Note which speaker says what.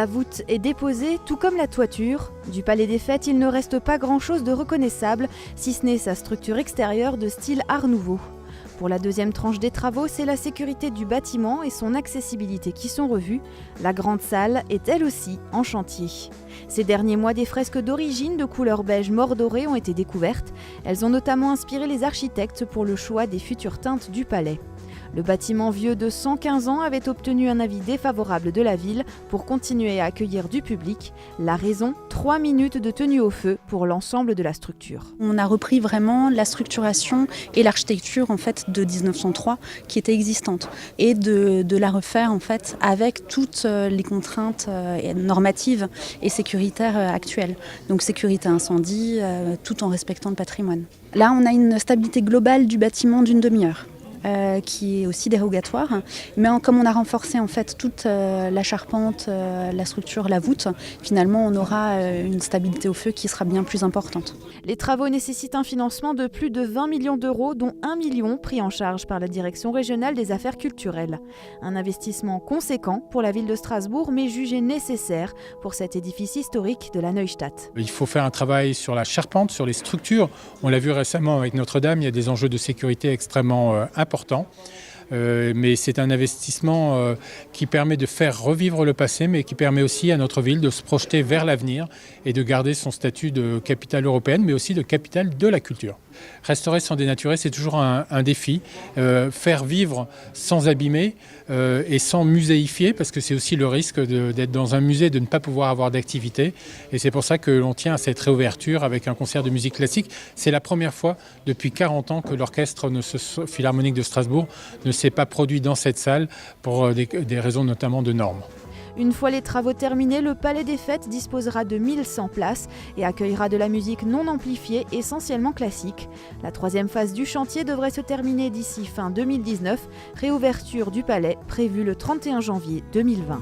Speaker 1: La voûte est déposée, tout comme la toiture. Du Palais des Fêtes, il ne reste pas grand-chose de reconnaissable, si ce n'est sa structure extérieure de style Art Nouveau. Pour la deuxième tranche des travaux, c'est la sécurité du bâtiment et son accessibilité qui sont revues. La grande salle est elle aussi en chantier. Ces derniers mois, des fresques d'origine de couleur beige mordoré ont été découvertes. Elles ont notamment inspiré les architectes pour le choix des futures teintes du palais. Le bâtiment vieux de 115 ans avait obtenu un avis défavorable de la ville pour continuer à accueillir du public. La raison, 3 minutes de tenue au feu pour l'ensemble de la structure.
Speaker 2: On a repris vraiment la structuration et l'architecture en fait de 1903 qui était existante et de la refaire en fait avec toutes les contraintes normatives et sécuritaires actuelles. Donc sécurité incendie, tout en respectant le patrimoine. Là, on a une stabilité globale du bâtiment d'une demi-heure. Qui est aussi dérogatoire, mais comme on a renforcé en fait toute la charpente, la structure, la voûte, finalement on aura une stabilité au feu qui sera bien plus importante.
Speaker 1: Les travaux nécessitent un financement de plus de 20 millions d'euros, dont 1 million pris en charge par la Direction régionale des affaires culturelles. Un investissement conséquent pour la ville de Strasbourg, mais jugé nécessaire pour cet édifice historique de la Neustadt.
Speaker 3: Il faut faire un travail sur la charpente, sur les structures. On l'a vu récemment avec Notre-Dame, il y a des enjeux de sécurité extrêmement importants. Mais c'est un investissement qui permet de faire revivre le passé, mais qui permet aussi à notre ville de se projeter vers l'avenir et de garder son statut de capitale européenne, mais aussi de capitale de la culture. Restaurer sans dénaturer, c'est toujours un défi. Faire vivre sans abîmer et sans muséifier, parce que c'est aussi le risque d'être dans un musée, de ne pas pouvoir avoir d'activité. Et c'est pour ça que l'on tient à cette réouverture avec un concert de musique classique. C'est la première fois depuis 40 ans que l'orchestre philharmonique de Strasbourg ne s'est pas produit dans cette salle pour des raisons notamment de normes.
Speaker 1: Une fois les travaux terminés, le Palais des Fêtes disposera de 1100 places et accueillera de la musique non amplifiée, essentiellement classique. La troisième phase du chantier devrait se terminer d'ici fin 2019, réouverture du palais prévue le 31 janvier 2020.